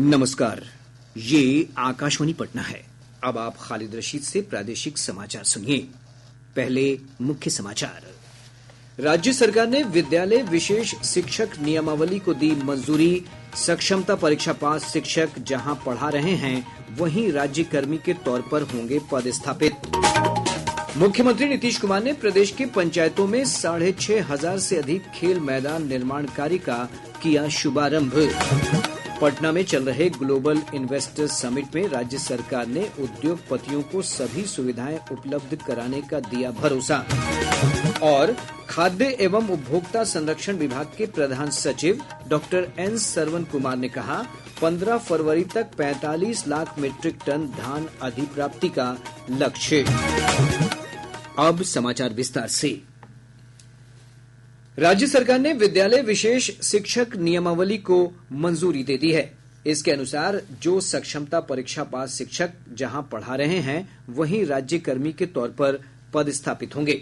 नमस्कार, ये आकाशवाणी पटना है। अब आप खालिद रशीद से प्रादेशिक समाचार सुनिए। पहले मुख्य समाचार। राज्य सरकार ने विद्यालय विशेष शिक्षक नियमावली को दी मंजूरी। सक्षमता परीक्षा पास शिक्षक जहां पढ़ा रहे हैं वहीं राज्य कर्मी के तौर पर होंगे पदस्थापित। मुख्यमंत्री नीतीश कुमार ने प्रदेश की पंचायतों में 6,500 से अधिक खेल मैदान निर्माण कार्य का किया शुभारंभ। पटना में चल रहे ग्लोबल इन्वेस्टर्स समिट में राज्य सरकार ने उद्योगपतियों को सभी सुविधाएं उपलब्ध कराने का दिया भरोसा। और खाद्य एवं उपभोक्ता संरक्षण विभाग के प्रधान सचिव डॉक्टर एन सरवण कुमार ने कहा, 15 फरवरी तक 45 लाख मीट्रिक टन धान अधिप्राप्ति का लक्ष्य। अब समाचार विस्तार से। राज्य सरकार ने विद्यालय विशेष शिक्षक नियमावली को मंजूरी दे दी है। इसके अनुसार जो सक्षमता परीक्षा पास शिक्षक जहां पढ़ा रहे हैं वहीं राज्य कर्मी के तौर पर पदस्थापित होंगे।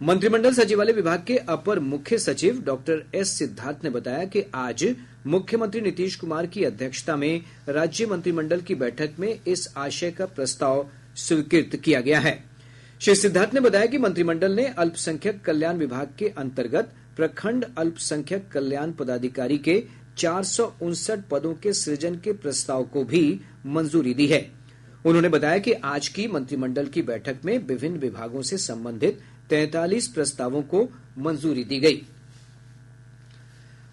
मंत्रिमंडल सचिवालय विभाग के अपर मुख्य सचिव डॉक्टर एस सिद्धार्थ ने बताया कि आज मुख्यमंत्री नीतीश कुमार की अध्यक्षता में राज्य मंत्रिमंडल की बैठक में इस आशय का प्रस्ताव स्वीकृत किया गया है। श्री सिद्धार्थ ने बताया कि मंत्रिमंडल ने अल्पसंख्यक कल्याण विभाग के अंतर्गत प्रखंड अल्पसंख्यक कल्याण पदाधिकारी के 459 पदों के सृजन के प्रस्ताव को भी मंजूरी दी है। उन्होंने बताया कि आज की मंत्रिमंडल की बैठक में विभिन्न विभागों से संबंधित 43 प्रस्तावों को मंजूरी दी गई।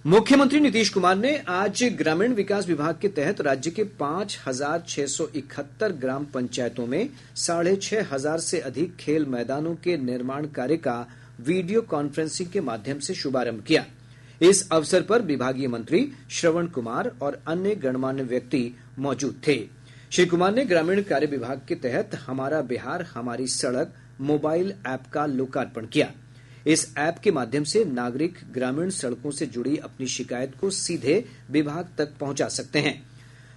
मुख्यमंत्री नीतीश कुमार ने आज ग्रामीण विकास विभाग के तहत राज्य के 5,671 ग्राम पंचायतों में 6,500 से अधिक खेल मैदानों के निर्माण कार्य का वीडियो कॉन्फ्रेंसिंग के माध्यम से शुभारंभ किया। इस अवसर पर विभागीय मंत्री श्रवण कुमार और अन्य गणमान्य व्यक्ति मौजूद थे। श्री कुमार ने ग्रामीण कार्य विभाग के तहत हमारा बिहार हमारी सड़क मोबाइल ऐप का लोकार्पण किया। इस ऐप के माध्यम से नागरिक ग्रामीण सड़कों से जुड़ी अपनी शिकायत को सीधे विभाग तक पहुंचा सकते हैं।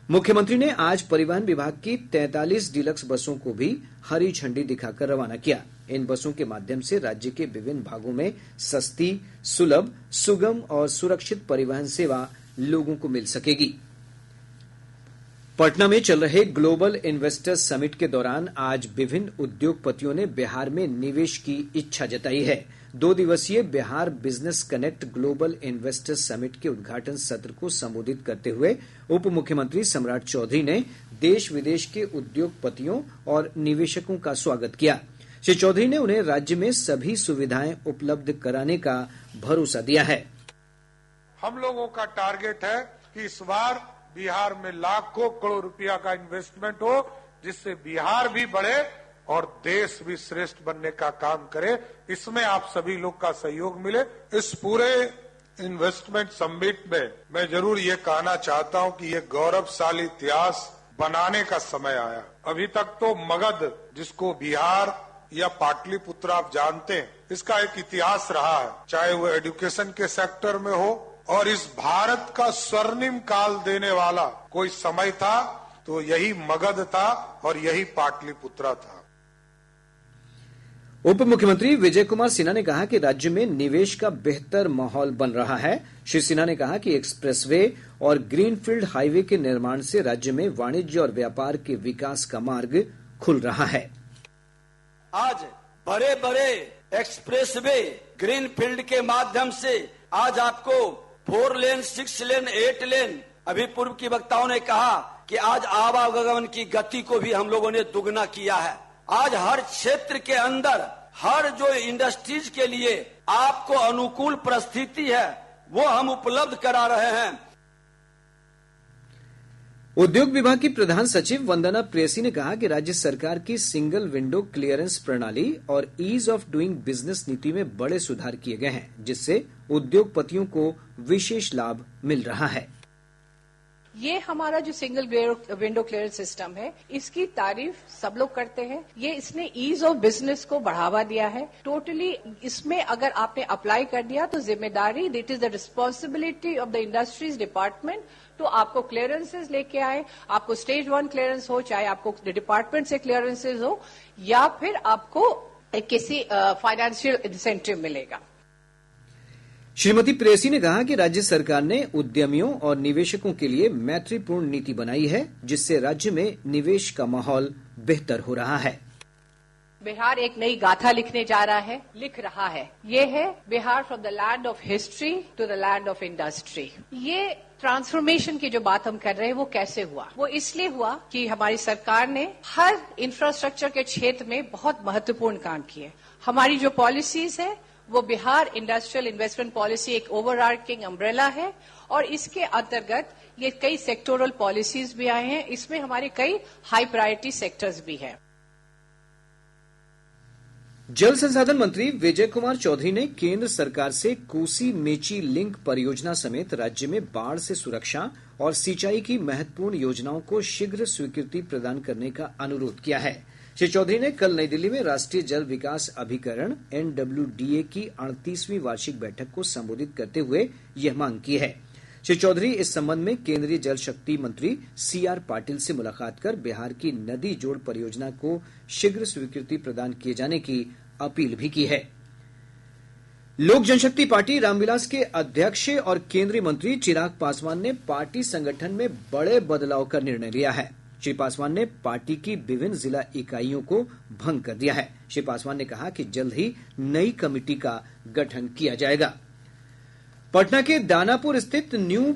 मुख्यमंत्री ने आज परिवहन विभाग की 43 डीलक्स बसों को भी हरी झंडी दिखाकर रवाना किया। इन बसों के माध्यम से राज्य के विभिन्न भागों में सस्ती, सुलभ, सुगम और सुरक्षित परिवहन सेवा लोगों को मिल सकेगी। पटना में चल रहे ग्लोबल इन्वेस्टर्स समिट के दौरान आज विभिन्न उद्योगपतियों ने बिहार में निवेश की इच्छा जताई है। 2 दिवसीय Bihar business connect global investors summit के उद्घाटन सत्र को संबोधित करते हुए उप मुख्यमंत्री सम्राट चौधरी ने देश विदेश के उद्योगपतियों और निवेशकों का स्वागत किया। श्री चौधरी ने उन्हें राज्य में सभी सुविधाएं उपलब्ध कराने का भरोसा दिया है। हम लोगों का टारगेट है कि इस बार बिहार में लाखों करोड़ रुपया का इन्वेस्टमेंट हो, जिससे बिहार भी बढ़े और देश भी श्रेष्ठ बनने का काम करे। इसमें आप सभी लोग का सहयोग मिले। इस पूरे इन्वेस्टमेंट समिट में मैं जरूर ये कहना चाहता हूं कि ये गौरवशाली इतिहास बनाने का समय आया। अभी तक तो मगध, जिसको बिहार या पाटलिपुत्र आप जानते हैं, इसका एक इतिहास रहा है, चाहे वो एजुकेशन के सेक्टर में हो। और इस भारत का स्वर्णिम काल देने वाला कोई समय था तो यही मगध था और यही पाटलिपुत्रा था। उप मुख्यमंत्री विजय कुमार सिन्हा ने कहा कि राज्य में निवेश का बेहतर माहौल बन रहा है। श्री सिन्हा ने कहा कि एक्सप्रेसवे और ग्रीनफील्ड हाईवे के निर्माण से राज्य में वाणिज्य और व्यापार के विकास का मार्ग खुल रहा है। आज बड़े बड़े एक्सप्रेसवे ग्रीनफील्ड के माध्यम से आज आपको 4 लेन, 6 लेन, 8 लेन, अभी पूर्व की वक्ताओं ने कहा कि आज आवागमन की गति को भी हम लोगों ने दुगना किया है। आज हर क्षेत्र के अंदर हर जो इंडस्ट्रीज के लिए आपको अनुकूल परिस्थिति है वो हम उपलब्ध करा रहे हैं। उद्योग विभाग की प्रधान सचिव वंदना प्रेयसी ने कहा कि राज्य सरकार की सिंगल विंडो क्लियरेंस प्रणाली और ईज ऑफ डूइंग बिजनेस नीति में बड़े सुधार किए गए हैं, जिससे उद्योगपतियों को विशेष लाभ मिल रहा है। ये हमारा जो सिंगल विंडो क्लियरेंस सिस्टम है, इसकी तारीफ सब लोग करते हैं। ये इसने ईज ऑफ बिजनेस को बढ़ावा दिया है। टोटली इसमें अगर आपने अप्लाई कर दिया तो जिम्मेदारी, that is the responsibility of the industries department. तो आपको क्लियरेंसेज लेके आए, आपको स्टेज 1 क्लियरेंस हो, चाहे आपको डिपार्टमेंट से क्लियरेंसेज हो, या फिर आपको किसी फाइनेंशियल इंसेंटिव मिलेगा। श्रीमती प्रेयसी ने कहा कि राज्य सरकार ने उद्यमियों और निवेशकों के लिए मैत्रीपूर्ण नीति बनाई है, जिससे राज्य में निवेश का माहौल बेहतर हो रहा है। बिहार एक नई गाथा लिख रहा है। ये है Bihar from the land of history to the land of industry. ये ट्रांसफॉर्मेशन की जो बात हम कर रहे हैं वो कैसे हुआ? वो इसलिए हुआ कि हमारी सरकार ने हर इंफ्रास्ट्रक्चर के क्षेत्र में बहुत महत्वपूर्ण काम किए। हमारी जो पॉलिसीज है वो बिहार इंडस्ट्रियल इन्वेस्टमेंट पॉलिसी एक ओवरआर्चिंग अम्ब्रेला है और इसके अंतर्गत ये कई सेक्टोरल पॉलिसीज भी आए हैं। इसमें हमारे कई हाई प्रायोरिटी सेक्टर्स भी हैं। जल संसाधन मंत्री विजय कुमार चौधरी ने केंद्र सरकार से कोसी मेची लिंक परियोजना समेत राज्य में बाढ़ से सुरक्षा और सिंचाई की महत्वपूर्ण योजनाओं को शीघ्र स्वीकृति प्रदान करने का अनुरोध किया है। श्री चौधरी ने कल नई दिल्ली में राष्ट्रीय जल विकास अभिकरण NWDA की 38वीं वार्षिक बैठक को संबोधित करते हुए यह मांग की है। श्री चौधरी इस संबंध में केंद्रीय जल शक्ति मंत्री CR पाटिल से मुलाकात कर बिहार की नदी जोड़ परियोजना को शीघ्र स्वीकृति प्रदान किए जाने की अपील भी की है। लोक जनशक्ति पार्टी रामविलास के अध्यक्ष और केंद्रीय मंत्री चिराग पासवान ने पार्टी संगठन में बड़े बदलाव का निर्णय लिया है। श्री पासवान ने पार्टी की विभिन्न जिला इकाइयों को भंग कर दिया है। श्री पासवान ने कहा कि जल्द ही नई कमेटी का गठन किया जाएगा। पटना के दानापुर स्थित न्यू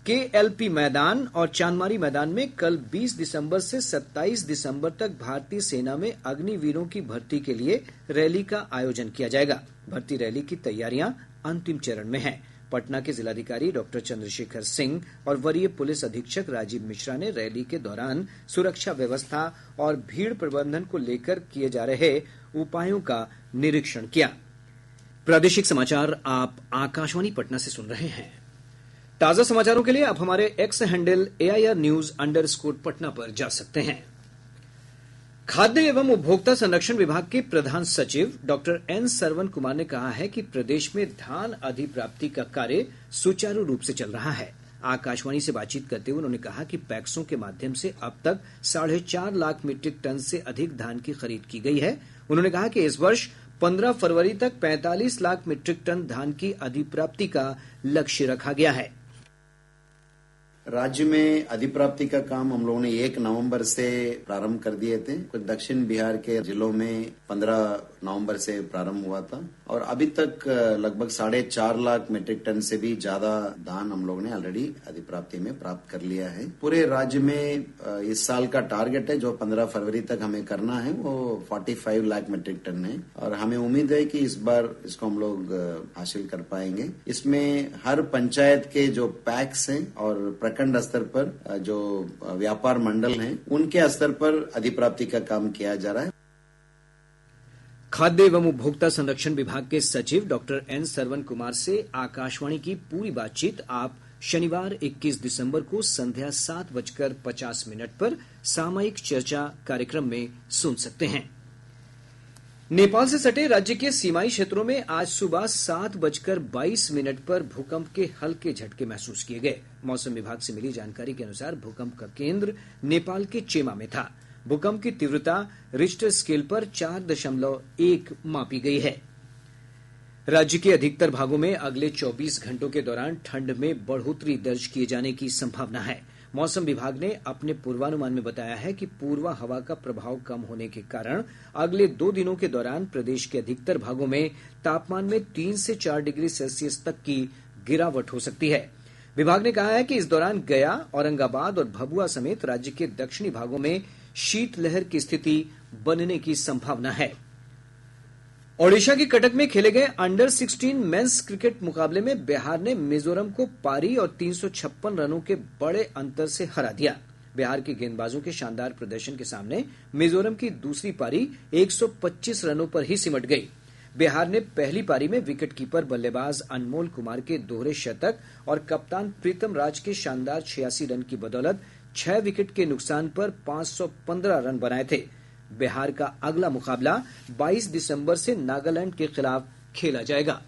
KLP मैदान और चांदमारी मैदान में कल 20 दिसंबर से 27 दिसंबर तक भारतीय सेना में अग्निवीरों की भर्ती के लिए रैली का आयोजन किया जाएगा। भर्ती रैली की तैयारियां अंतिम चरण में हैं। पटना के जिलाधिकारी डॉक्टर चंद्रशेखर सिंह और वरीय पुलिस अधीक्षक राजीव मिश्रा ने रैली के दौरान सुरक्षा व्यवस्था और भीड़ प्रबंधन को लेकर किए जा रहे उपायों का निरीक्षण किया। प्रादेशिक समाचार आप आकाशवाणी पटना से सुन रहे हैं। ताजा समाचारों के लिए आप हमारे एक्स हैंडल AIR_News_ पर जा सकते हैं। खाद्य एवं उपभोक्ता संरक्षण विभाग के प्रधान सचिव डॉक्टर N सरवन कुमार ने कहा है कि प्रदेश में धान अधिप्राप्ति का कार्य सुचारू रूप से चल रहा है। आकाशवाणी से बातचीत करते हुए उन्होंने कहा कि पैक्सों के माध्यम से अब तक 4.5 लाख मीट्रिक टन से अधिक धान की खरीद की गई है। उन्होंने कहा कि इस वर्ष 15 फरवरी तक 45 लाख मीट्रिक टन धान की अधिप्राप्ति का लक्ष्य रखा गया है। राज्य में अधिप्राप्ति का काम हम लोगों ने 1 नवंबर से प्रारंभ कर दिए थे। कुछ दक्षिण बिहार के जिलों में 15 नवंबर से प्रारंभ हुआ था और अभी तक लगभग 4.5 लाख मीट्रिक टन से भी ज्यादा धान हम लोगों ने ऑलरेडी अधिप्राप्ति में प्राप्त कर लिया है। पूरे राज्य में इस साल का टारगेट है जो 15 फरवरी तक हमें करना है वो 45 लाख मीट्रिक टन है और हमें उम्मीद है कि इस बार इसको हम लोग हासिल कर पाएंगे। इसमें हर पंचायत के जो पैक्स हैं और प्रखंड स्तर पर जो व्यापार मंडल हैं उनके स्तर पर अधिप्राप्ति का काम किया जा रहा है। खाद्य एवं उपभोक्ता संरक्षण विभाग के सचिव डॉक्टर N सरवन कुमार से आकाशवाणी की पूरी बातचीत आप शनिवार 21 दिसंबर को संध्या 7:50 पर सामयिक चर्चा कार्यक्रम में सुन सकते हैं। नेपाल से सटे राज्य के सीमाई क्षेत्रों में आज सुबह 7:22 पर भूकंप के हल्के झटके महसूस किए गए। मौसम विभाग से मिली जानकारी के अनुसार भूकंप का केंद्र नेपाल के चेमा में था। भूकंप की तीव्रता रिक्टर स्केल पर 4.1 मापी गई है। राज्य के अधिकतर भागों में अगले 24 घंटों के दौरान ठंड में बढ़ोतरी दर्ज किए जाने की संभावना है। मौसम विभाग ने अपने पूर्वानुमान में बताया है कि पूर्वा हवा का प्रभाव कम होने के कारण अगले 2 दिनों के दौरान प्रदेश के अधिकतर भागों में तापमान में 3 से 4 डिग्री सेल्सियस तक की गिरावट हो सकती है। विभाग ने कहा है कि इस दौरान गया, औरंगाबाद और भभुआ समेत राज्य के दक्षिणी भागों में शीतलहर की स्थिति बनने की संभावना है। ओडिशा के कटक में खेले गए अंडर 16 मेंस क्रिकेट मुकाबले में बिहार ने मिजोरम को पारी और 356 रनों के बड़े अंतर से हरा दिया। बिहार के गेंदबाजों के शानदार प्रदर्शन के सामने मिजोरम की दूसरी पारी 125 रनों पर ही सिमट गई। बिहार ने पहली पारी में विकेटकीपर बल्लेबाज अनमोल कुमार के दोहरे शतक और कप्तान प्रीतम राज के शानदार 86 रन की बदौलत 6 विकेट के नुकसान पर 515 रन बनाए थे। बिहार का अगला मुकाबला 22 दिसंबर से नागालैंड के खिलाफ खेला जाएगा।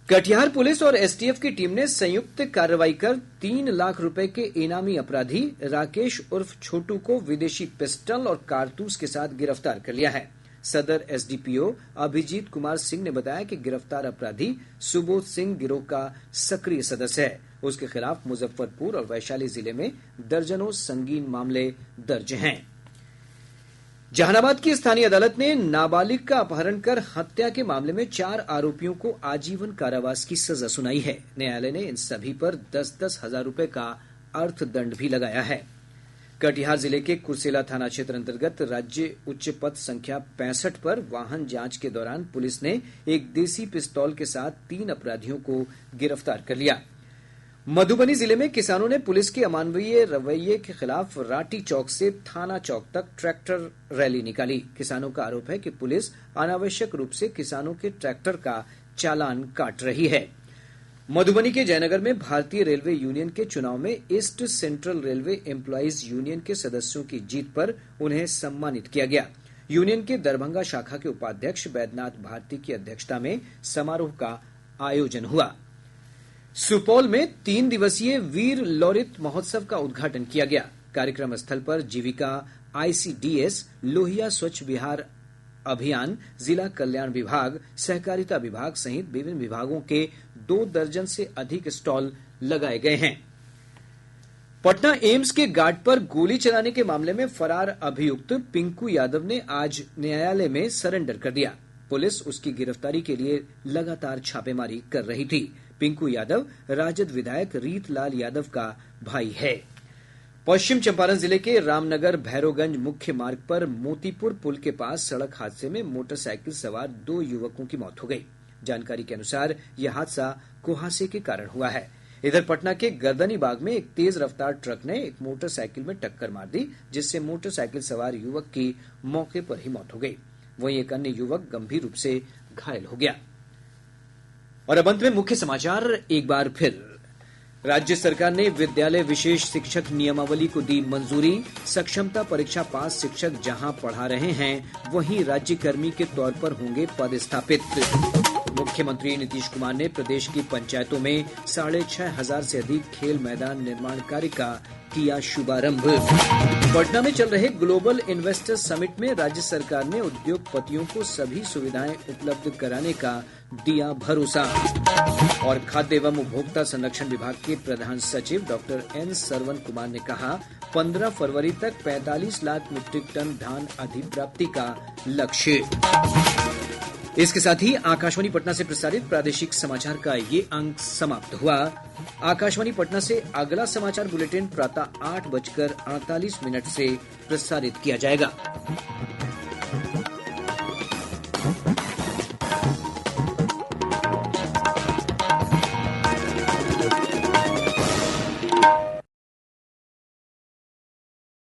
कटिहार पुलिस और एसटीएफ की टीम ने संयुक्त कार्रवाई कर 3 लाख रुपए के इनामी अपराधी राकेश उर्फ छोटू को विदेशी पिस्टल और कारतूस के साथ गिरफ्तार कर लिया है। सदर एसडीपीओ अभिजीत कुमार सिंह ने बताया कि गिरफ्तार अपराधी सुबोध सिंह गिरोह का सक्रिय सदस्य है। उसके खिलाफ मुजफ्फरपुर और वैशाली जिले में दर्जनों संगीन मामले दर्ज हैं। जहानाबाद की स्थानीय अदालत ने नाबालिग का अपहरण कर हत्या के मामले में 4 आरोपियों को आजीवन कारावास की सजा सुनाई है। न्यायालय ने इन सभी पर 10-10 हजार रुपए का अर्थदंड भी लगाया है। कटिहार जिले के कुर्सेला थाना क्षेत्र अंतर्गत राज्य उच्च पथ संख्या 65 पर वाहन जांच के दौरान पुलिस ने एक देसी पिस्तौल के साथ 3 अपराधियों को गिरफ्तार कर लिया। मधुबनी जिले में किसानों ने पुलिस के अमानवीय रवैये के खिलाफ राटी चौक से थाना चौक तक ट्रैक्टर रैली निकाली। किसानों का आरोप है कि पुलिस अनावश्यक रूप से किसानों के ट्रैक्टर का चालान काट रही है। मधुबनी के जयनगर में भारतीय रेलवे यूनियन के चुनाव में east central railway employees union के सदस्यों की जीत पर उन्हें सम्मानित किया गया। यूनियन के दरभंगा शाखा के उपाध्यक्ष बैद्यनाथ भारती की अध्यक्षता में समारोह का आयोजन हुआ। सुपौल में 3 दिवसीय वीर लौरित महोत्सव का उद्घाटन किया गया। कार्यक्रम स्थल पर जीविका, आईसीडीएस, लोहिया स्वच्छ बिहार अभियान, जिला कल्याण विभाग, सहकारिता विभाग सहित विभिन्न विभागों के 2 दर्जन से अधिक स्टॉल लगाए गए हैं। पटना एम्स के गार्ड पर गोली चलाने के मामले में फरार अभियुक्त पिंकू यादव ने आज न्यायालय में सरेंडर कर दिया। पुलिस उसकी गिरफ्तारी के लिए लगातार छापेमारी कर रही थी। पिंकू यादव राजद विधायक रीतलाल यादव का भाई है। पश्चिम चंपारण जिले के रामनगर भैरोगंज मुख्य मार्ग पर मोतीपुर पुल के पास सड़क हादसे में मोटरसाइकिल सवार 2 युवकों की मौत हो गई। जानकारी के अनुसार यह हादसा कुहासे के कारण हुआ है। इधर पटना के गर्दनी बाग में एक तेज रफ्तार ट्रक ने एक मोटरसाइकिल में टक्कर मार दी, जिससे मोटरसाइकिल सवार युवक की मौके पर ही मौत हो गई। वहीं एक अन्य युवक गंभीर रूप से घायल हो गया। और अब अंत में मुख्य समाचार एक बार फिर। राज्य सरकार ने विद्यालय विशेष शिक्षक नियमावली को दी मंजूरी। सक्षमता परीक्षा पास शिक्षक जहां पढ़ा रहे हैं वहीं राज्यकर्मी के तौर पर होंगे पदस्थापित। मुख्यमंत्री नीतीश कुमार ने प्रदेश की पंचायतों में 6,500 से अधिक खेल मैदान निर्माण कार्य का किया शुभारंभ। पटना में चल रहे ग्लोबल इन्वेस्टर्स समिट में राज्य सरकार ने उद्योगपतियों को सभी सुविधाएं उपलब्ध कराने का दिया भरोसा। और खाद्य एवं उपभोक्ता संरक्षण विभाग के प्रधान सचिव डॉक्टर एन सरवन कुमार ने कहा 15 फरवरी तक 45 लाख मीट्रिक टन धान अधिप्राप्ति का लक्ष्य। इसके साथ ही आकाशवाणी पटना से प्रसारित प्रादेशिक समाचार का ये अंक समाप्त हुआ। आकाशवाणी पटना से अगला समाचार बुलेटिन प्रातः 8:48 से प्रसारित किया जाएगा।